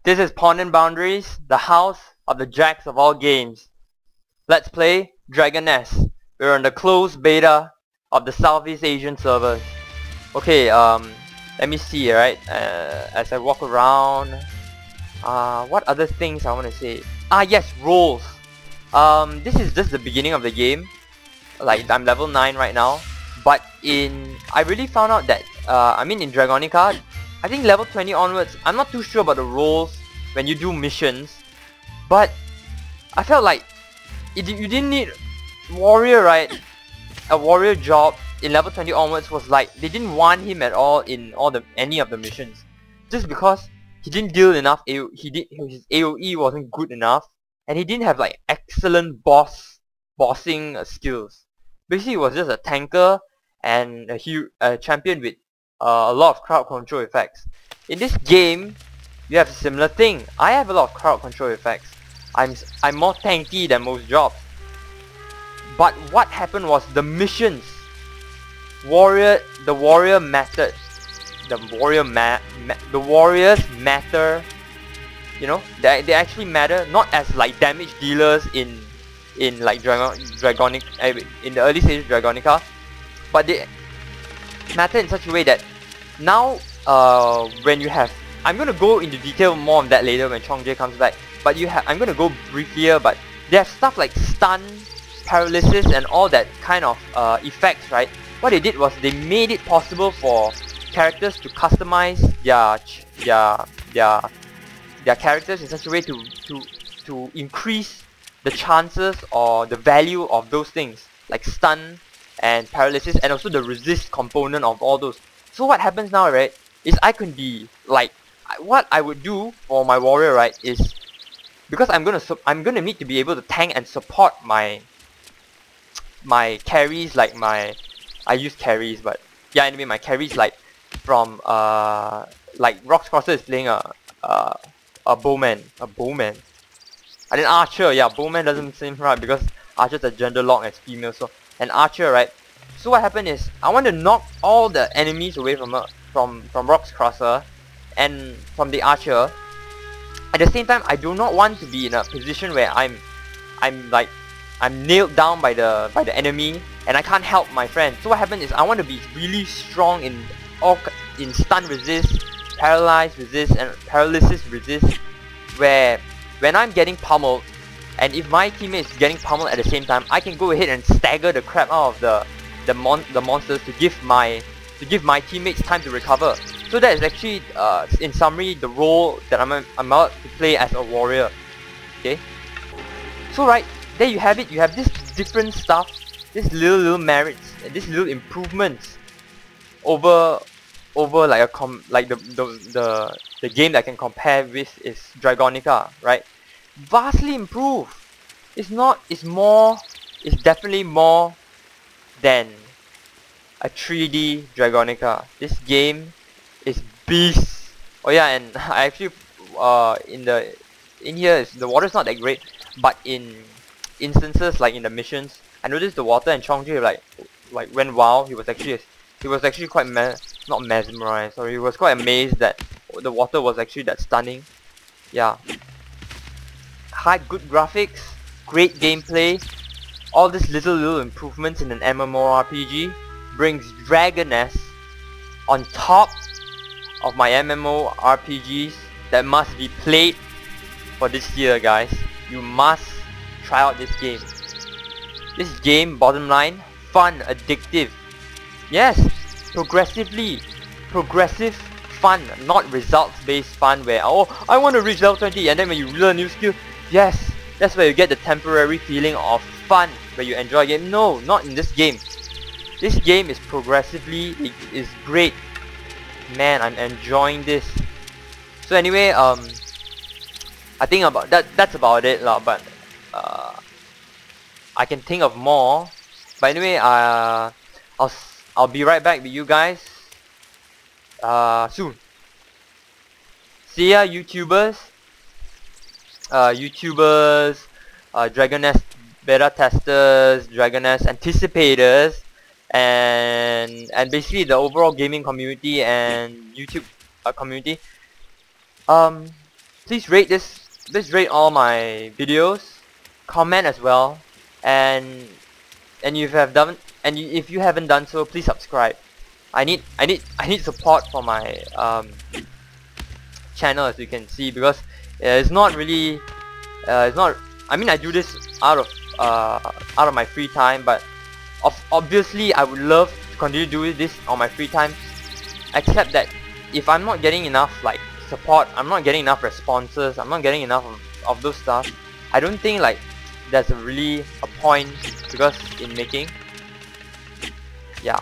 This is Pawn and Boundaries, the house of the jacks of all games. Let's play Dragon Nest. We're on the closed beta of the Southeast Asian servers. Okay, let me see, right? As I walk around, what other things I want to say? Yes, roles. This is just the beginning of the game. Like, I'm level 9 right now. But I really found out that, in Dragonica, I think level 20 onwards, I'm not too sure about the roles when you do missions. But I felt like you didn't need warrior, right? A warrior job in level 20 onwards was like, they didn't want him at all in any of the missions. Just because he didn't deal enough, his AoE wasn't good enough. And he didn't have like excellent bossing skills. Basically, he was just a tanker and a champion with a lot of crowd control effects. In this game, you have a similar thing. I have a lot of crowd control effects. I'm more tanky than most jobs. But what happened was the missions. The warrior method. The warriors matter. You know, they actually matter, not as like damage dealers in like Dragonica, in the early stages of Dragonica, but they matter in such a way that now when you have, I'm gonna go into detail more on that later when Chongjae comes back, but I'm gonna go briefly here, but they have stuff like stun, paralysis and all that kind of effects, right? What they did was they made it possible for characters to customize their characters in such a way to increase the chances or the value of those things like stun and paralysis, and also the resist component of all those. So what happens now, right, is I can be like, what I would do for my warrior, right, is because I'm gonna need to be able to tank and support my carries, like I use carries, but yeah, anyway, my carries, like from like Rox Crosser is playing a bowman. And then archer, yeah, bowman doesn't seem right because archers are gender locked as female, so an archer, right? So what happened is I want to knock all the enemies away from Rox Crosser and from the archer. At the same time, I do not want to be in a position where I'm nailed down by the enemy and I can't help my friend. So what happened is I want to be really strong in stun resist, paralyze resist and paralysis resist, where when I'm getting pummeled and if my teammate is getting pummeled at the same time, I can go ahead and stagger the crap out of the monsters to give my teammates time to recover. So that is actually in summary the role that I'm about to play as a warrior. Okay, so right there you have it. You have this different stuff, this little merits, and this little improvements over like the game that I can compare with is Dragonica, right? Vastly improved. It's definitely more than a 3D Dragonica. This game is beast. Oh yeah, and I actually in here the water's not that great, but in instances like in the missions, I noticed the water and Chongjae like went wild. He was actually quite not mesmerized, sorry, he was quite amazed that the water was actually that stunning. Yeah. Good graphics, great gameplay, all these little improvements in an MMORPG brings Dragon Nest on top of my MMORPGs that must be played for this year, guys. You must try out this game. This game, bottom line, fun, addictive. Yes, progressive fun, not results-based fun where, oh, I want to reach level 20 and then when you learn a new skill, yes, that's where you get the temporary feeling of fun where you enjoy a game. No, not in this game. This game is is great. Man, I'm enjoying this. So anyway, I think about that's about it lah, but I can think of more. But anyway, I'll be right back with you guys soon. See ya, YouTubers, Dragon Nest beta testers, Dragon Nest anticipators, and basically the overall gaming community and YouTube community. please rate all my videos, comment as well, and if you haven't done so, please subscribe. I need support for my channel, as you can see, because it's not really I mean, I do this out of my free time, but obviously I would love to continue doing this on my free time, except that if I'm not getting enough like support, I'm not getting enough responses, I'm not getting enough of those stuff, I don't think like there's really a point because in making. Yeah,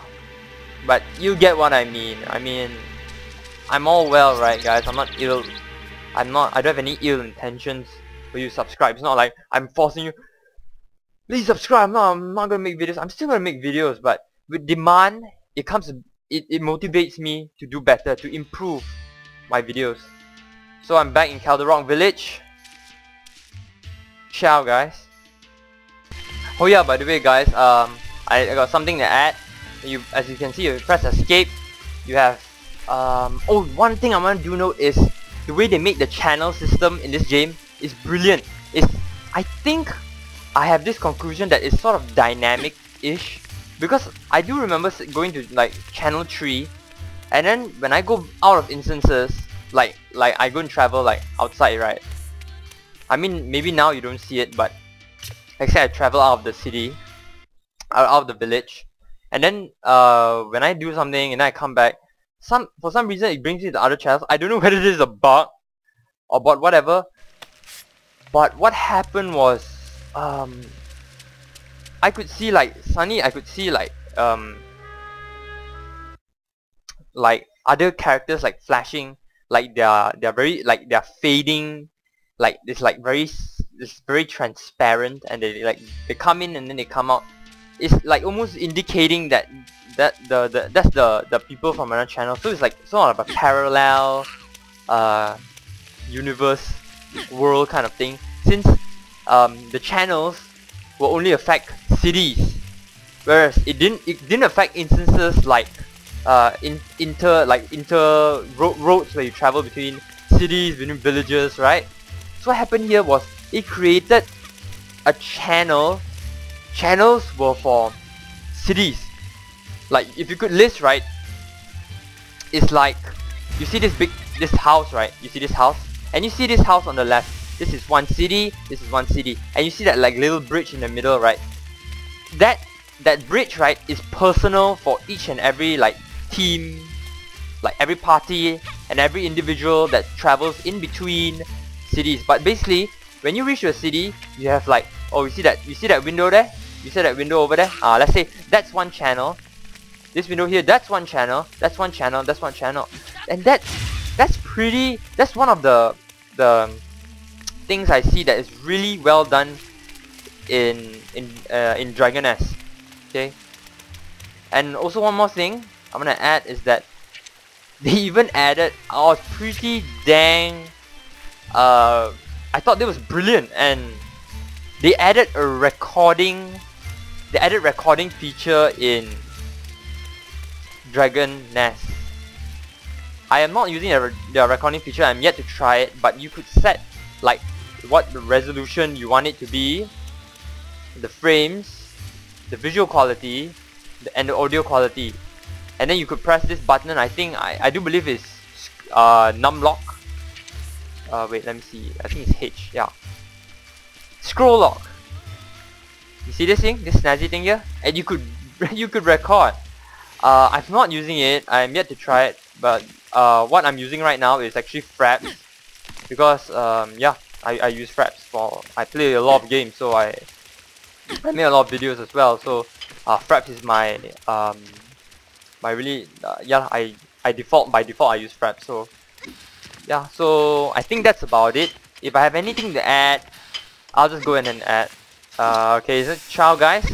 but you get what I mean. I mean, I'm all well, right, guys? I'm not ill. I don't have any ill intentions for you to subscribe. It's not like I'm forcing you, please subscribe. No, I'm not gonna make videos. I'm still gonna make videos, but with demand, it motivates me to do better, to improve my videos. So I'm back in Calderon Village. Ciao, guys. Oh yeah, by the way, guys, I got something to add. As you can see, you press escape. You have oh, one thing I want to note is the way they make the channel system in this game is brilliant. I think I have this conclusion that it's sort of dynamic-ish, because I do remember going to like channel 3, and then when I go out of instances, like I go and travel like outside, right? I mean, maybe now you don't see it, but let's say I travel out of the city, out of the village, and then when I do something and then I come back, for some reason it brings me to other channels. I don't know whether this is a bug or whatever, but what happened was I could see like suddenly I could see like other characters like flashing, like they're very, like they're fading, like it's like it's very transparent, and they come in and then they come out. It's like almost indicating that that's the people from another channel. So it's like sort of a parallel universe world kind of thing, since the channels will only affect cities, whereas it didn't affect instances like inter roads where you travel between cities, between villages, right? So what happened here was it created a channel. Channels were for cities. Like if you could list, right, it's like you see this house, right? You see this house, and you see this house on the left. This is one city, this is one city, and you see that like little bridge in the middle, right? That bridge, right, is personal for each and every like team, like every party and every individual that travels in between cities. But basically, when you reach to a city, you have like, oh, you see that window there? You see that window over there? Let's say that's one channel. This window here, that's one channel. That's one channel. That's one channel. And that's one of the things I see that is really well done in Dragon-ness. Okay. And also one more thing I'm gonna add is that they even added, I was pretty dang, I thought that was brilliant, and they added a recording feature in Dragon-ness. I am not using the recording feature, I'm yet to try it, but you could set like what the resolution you want it to be, the frames, the visual quality, and the audio quality. And then you could press this button, I think, I do believe it's numlock. Wait, let me see, I think it's H, yeah. Scroll lock. You see this thing, this snazzy thing here? And you could record. I'm not using it, I'm yet to try it, but what I'm using right now is actually Fraps, because yeah, I use Fraps I play a lot of games, so I make a lot of videos as well. So Fraps is my really yeah, by default I use Fraps. So yeah, so I think that's about it. If I have anything to add, I'll just go in and add. Okay, so ciao guys.